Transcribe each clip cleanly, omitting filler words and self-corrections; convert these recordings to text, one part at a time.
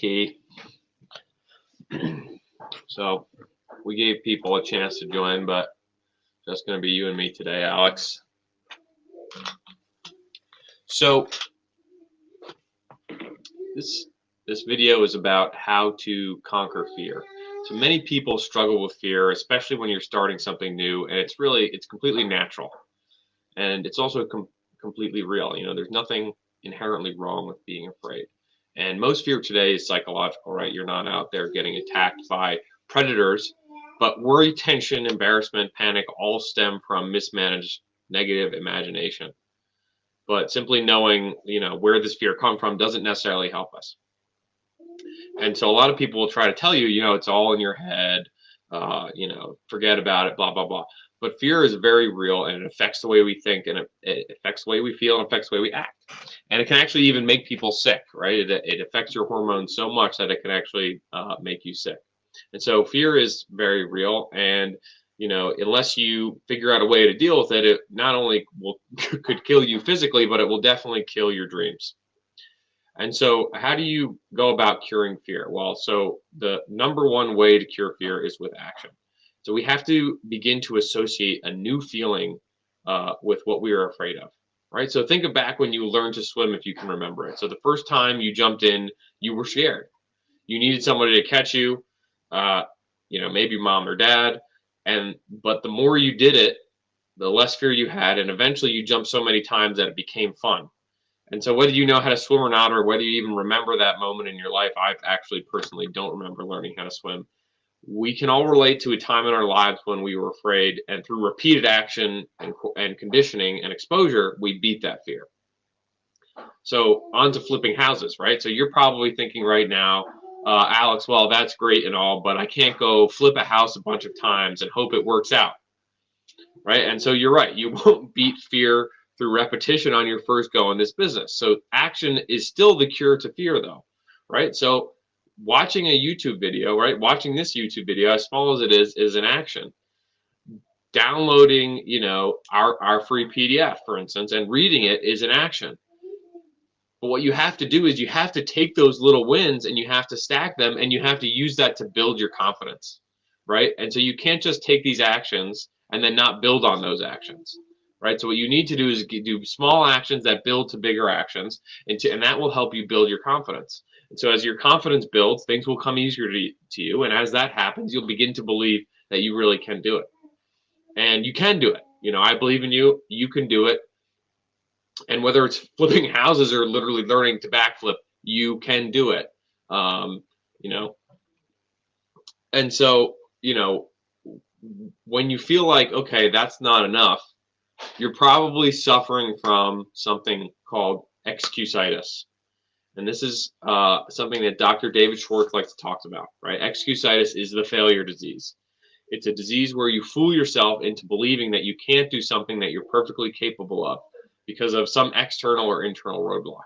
key. So we gave people a chance to join, but just going to be you and me today, Alex. So this video is about how to conquer fear. So many people struggle with fear, especially when you're starting something new, and it's completely natural, and it's also completely real. You know, there's nothing inherently wrong with being afraid. And most fear today is psychological, right? You're not out there getting attacked by predators, but worry, tension, embarrassment, panic all stem from mismanaged negative imagination. But simply knowing, you know, where this fear comes from doesn't necessarily help us. And so a lot of people will try to tell you, you know, it's all in your head, you know, forget about it, blah, blah, blah. But fear is very real, and it affects the way we think, and it affects the way we feel, and affects the way we act. And it can actually even make people sick, right? It affects your hormones so much that it can actually make you sick. And so fear is very real, and you know, unless you figure out a way to deal with it, it not only could kill you physically, but it will definitely kill your dreams. And so how do you go about curing fear? Well, so the number one way to cure fear is with action. So we have to begin to associate a new feeling with what we are afraid of, right? So think back when you learned to swim, if you can remember it. So the first time you jumped in, you were scared. You needed somebody to catch you, you know, maybe mom or dad. But the more you did it, the less fear you had, and eventually you jumped so many times that it became fun. And so whether you know how to swim or not, or whether you even remember that moment in your life, I actually personally don't remember learning how to swim. We can all relate to a time in our lives when we were afraid, and through repeated action and conditioning and exposure, we beat that fear. So on to flipping houses, right? So you're probably thinking right now, Alex, well, that's great and all, but I can't go flip a house a bunch of times and hope it works out, right? And so you're right. You won't beat fear through repetition on your first go in this business. So action is still the cure to fear, though, right? So watching a YouTube video, right? Watching this YouTube video, as small as it is an action. Downloading, you know, our free PDF, for instance, and reading it is an action. But what you have to do is you have to take those little wins and you have to stack them, and you have to use that to build your confidence, right? And so you can't just take these actions and then not build on those actions, right? So what you need to do is do small actions that build to bigger actions, and that will help you build your confidence. And so as your confidence builds, things will come easier to you. And as that happens, you'll begin to believe that you really can do it. And you can do it. You know, I believe in you. You can do it. And whether it's flipping houses or literally learning to backflip, you can do it. You know, and so, you know, when you feel like, okay, that's not enough, you're probably suffering from something called excusistis. And this is something that Dr. David Schwartz likes to talk about, right? Excusistis is the failure disease. It's a disease where you fool yourself into believing that you can't do something that you're perfectly capable of because of some external or internal roadblock.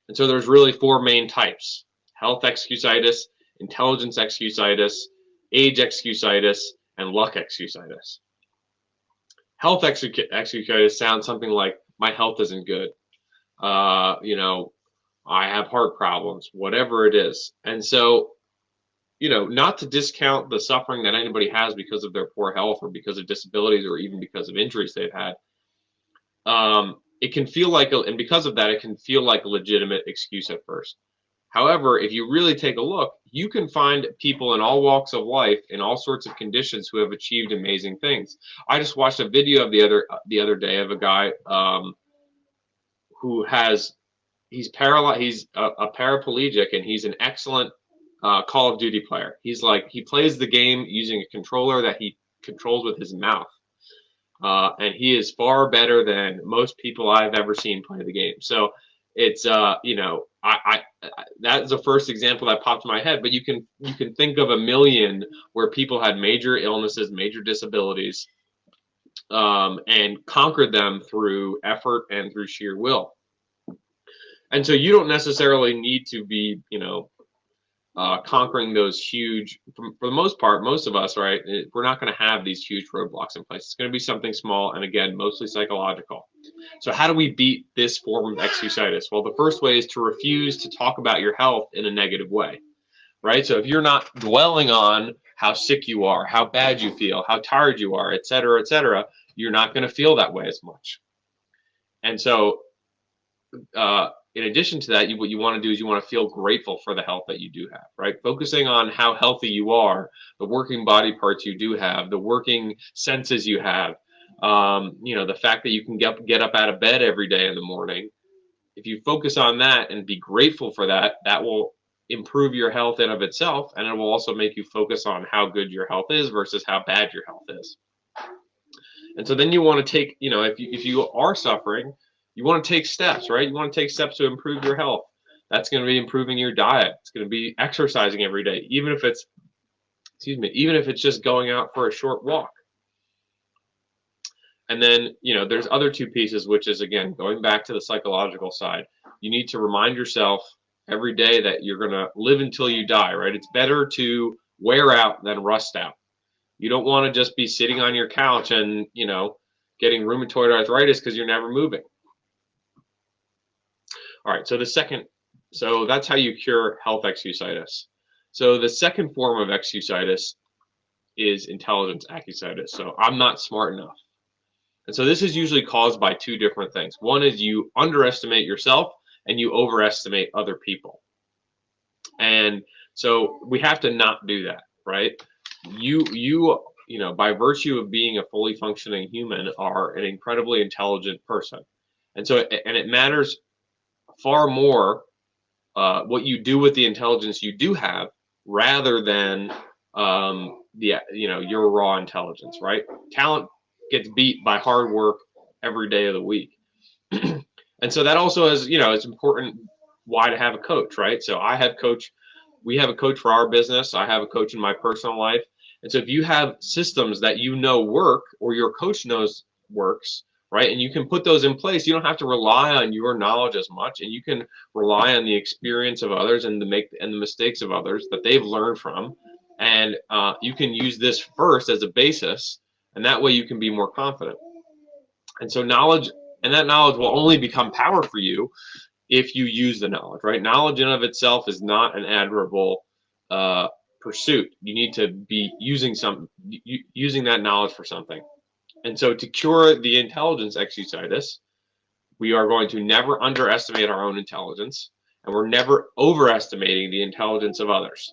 And so there's really four main types: health excusistis, intelligence excusistis, age excusistis, and luck excusistis. Health excusistis sounds something like, my health isn't good. You know, I have heart problems, whatever it is. And so, you know, not to discount the suffering that anybody has because of their poor health or because of disabilities or even because of injuries they've had. It can feel like, and because of that, it can feel like a legitimate excuse at first. However, if you really take a look, you can find people in all walks of life, in all sorts of conditions, who have achieved amazing things. I just watched a video of the other day of a guy who he's paralyzed. He's a paraplegic, and he's an excellent Call of Duty player. He plays the game using a controller that he controls with his mouth. And he is far better than most people I've ever seen play the game. So it's, you know, that's the first example that popped in my head, but you can think of a million where people had major illnesses, major disabilities, and conquered them through effort and through sheer will. And so you don't necessarily need to be, you know, conquering those huge, for the most part, most of us, right, we're not going to have these huge roadblocks in place. It's going to be something small, and again, mostly psychological. So how do we beat this form of excusistis? Well, the first way is to refuse to talk about your health in a negative way, right? So if you're not dwelling on how sick you are, how bad you feel, how tired you are, et cetera, you're not going to feel that way as much. And so in addition to that, what you want to do is you want to feel grateful for the health that you do have, right? Focusing on how healthy you are, the working body parts you do have, the working senses you have, the fact that you can get up out of bed every day in the morning. If you focus on that and be grateful for that, that will improve your health in of itself, and it will also make you focus on how good your health is versus how bad your health is. And so then you want to take, if you are suffering, you want to take steps, right? You want to take steps to improve your health. That's going to be improving your diet. It's going to be exercising every day, even if it's just going out for a short walk. And then, there's other two pieces, which is, again, going back to the psychological side. You need to remind yourself every day that you're going to live until you die, right? It's better to wear out than rust out. You don't want to just be sitting on your couch and, getting rheumatoid arthritis because you're never moving. All right, so that's how you cure health excusistis. So the second form of excusistis is intelligence excusistis. So I'm not smart enough. And so this is usually caused by two different things. One is you underestimate yourself and you overestimate other people. And so we have to not do that, right? You by virtue of being a fully functioning human, are an incredibly intelligent person. And so, and it matters far more what you do with the intelligence you do have, rather than your raw intelligence, right? Talent gets beat by hard work every day of the week. And so that also is, it's important why to have a coach, right? So we have a coach for our business. I have a coach in my personal life. And so if you have systems that work, or your coach knows works, right, and you can put those in place, you don't have to rely on your knowledge as much, and you can rely on the experience of others and the mistakes of others that they've learned from, and you can use this first as a basis, and that way you can be more confident. And so that knowledge will only become power for you if you use the knowledge, right? Knowledge in of itself is not an admirable pursuit. You need to be using that knowledge for something. And so to cure the intelligence excusistis, we are going to never underestimate our own intelligence, and we're never overestimating the intelligence of others.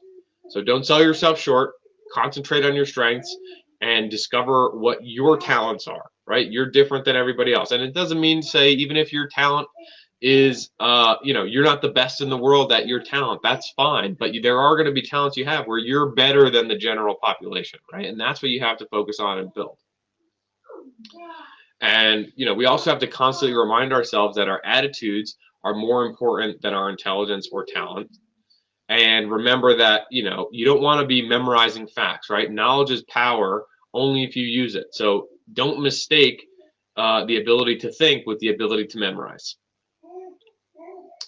So don't sell yourself short. Concentrate on your strengths and discover what your talents are, right? You're different than everybody else. And it doesn't mean to say, even if your talent is, you're not the best in the world at your talent, that's fine. But there are going to be talents you have where you're better than the general population, right? And that's what you have to focus on and build. And, we also have to constantly remind ourselves that our attitudes are more important than our intelligence or talent. And remember that, you don't want to be memorizing facts, right? Knowledge is power only if you use it. So don't mistake the ability to think with the ability to memorize.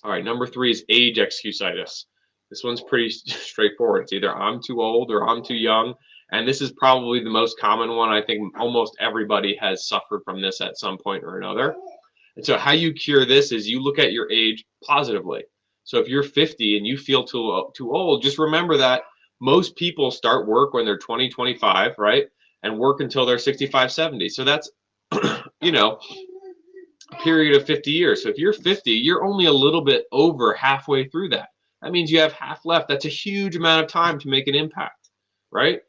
All right, number 3 is age excusistis. This one's pretty straightforward. It's either I'm too old or I'm too young. And this is probably the most common one. I think almost everybody has suffered from this at some point or another. And so how you cure this is you look at your age positively. So if you're 50 and you feel too old, just remember that most people start work when they're 20, 25, right? And work until they're 65, 70. So that's, a period of 50 years. So if you're 50, you're only a little bit over halfway through that. That means you have half left. That's a huge amount of time to make an impact, right?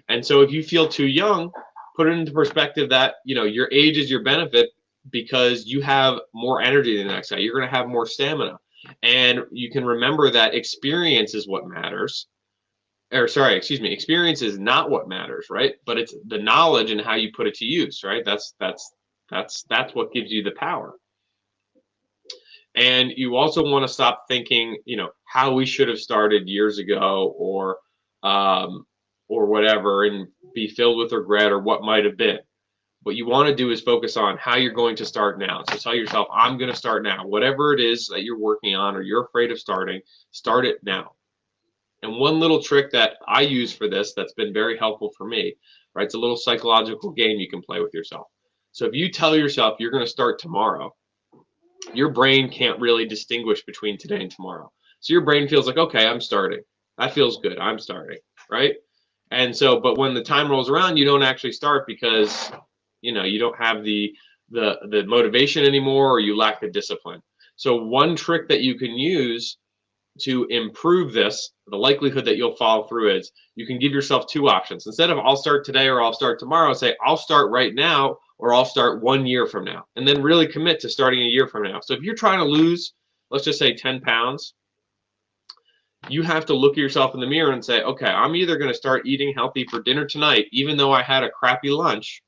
And so if you feel too young, put it into perspective that, your age is your benefit, because you have more energy than the next guy. You're going to have more stamina. And you can remember that experience is what matters. Experience is not what matters, right? But it's the knowledge and how you put it to use, right? That's what gives you the power. And you also want to stop thinking, how we should have started years ago, or whatever, and be filled with regret or what might have been. What you want to do is focus on how you're going to start now. So tell yourself, I'm going to start now. Whatever it is that you're working on or you're afraid of starting, start it now. And one little trick that I use for this that's been very helpful for me, right? It's a little psychological game you can play with yourself. So if you tell yourself you're going to start tomorrow, your brain can't really distinguish between today and tomorrow. So your brain feels like, okay, I'm starting. That feels good. I'm starting, right? And so, but when the time rolls around, you don't actually start because, you don't have the motivation anymore, or you lack the discipline. So one trick that you can use to improve this, the likelihood that you'll follow through, is you can give yourself two options. Instead of I'll start today or I'll start tomorrow, say I'll start right now or I'll start 1 year from now, and then really commit to starting a year from now. So if you're trying to lose, let's just say 10 pounds, you have to look at yourself in the mirror and say, okay, I'm either going to start eating healthy for dinner tonight, even though I had a crappy lunch,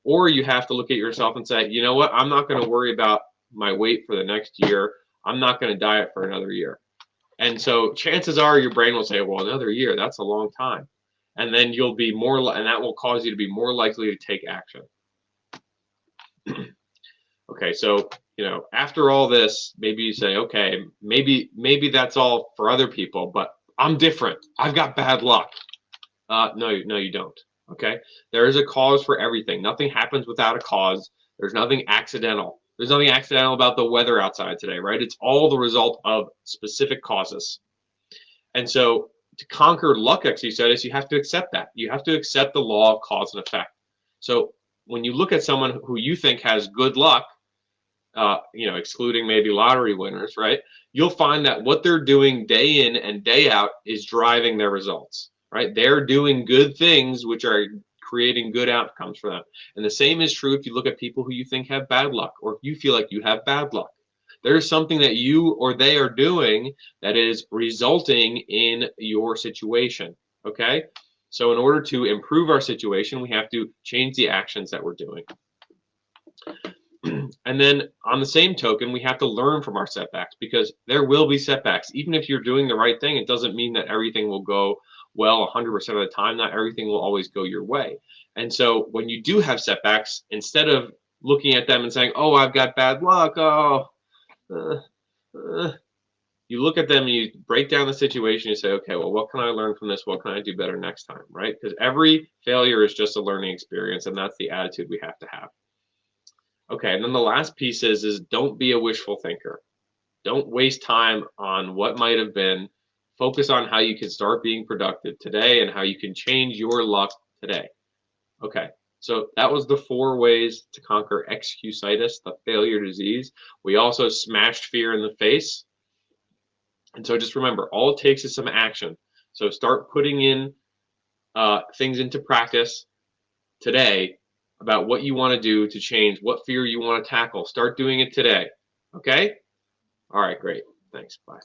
or you have to look at yourself and say, you know what, I'm not going to worry about my weight for the next year. I'm not going to diet for another year. And so chances are your brain will say, well, another year, that's a long time. And then you'll be more, and that will cause you to be more likely to take action. Okay, so, after all this, maybe you say, okay, maybe that's all for other people, but I'm different. I've got bad luck. No, you don't. Okay, there is a cause for everything. Nothing happens without a cause. There's nothing accidental. There's nothing accidental about the weather outside today, right? It's all the result of specific causes. And so to conquer luck excusistis, you have to accept that. You have to accept the law of cause and effect. So when you look at someone who you think has good luck, excluding maybe lottery winners, right? You'll find that what they're doing day in and day out is driving their results, right? They're doing good things, which are creating good outcomes for them. And the same is true if you look at people who you think have bad luck, or if you feel like you have bad luck. There's something that you or they are doing that is resulting in your situation, okay? So in order to improve our situation, we have to change the actions that we're doing. And then on the same token, we have to learn from our setbacks, because there will be setbacks. Even if you're doing the right thing, it doesn't mean that everything will go well 100% of the time. Not everything will always go your way. And so when you do have setbacks, instead of looking at them and saying, oh, I've got bad luck, you look at them and you break down the situation. You say, okay, well, what can I learn from this? What can I do better next time, right? Because every failure is just a learning experience, and that's the attitude we have to have. Okay, and then the last piece is don't be a wishful thinker. Don't waste time on what might have been. Focus on how you can start being productive today and how you can change your luck today. Okay, so that was the 4 ways to conquer excusistis, the failure disease. We also smashed fear in the face. And so just remember, all it takes is some action. So start putting in things into practice today about what you want to do to change, what fear you want to tackle. Start doing it today. Okay? All right, great. Thanks. Bye.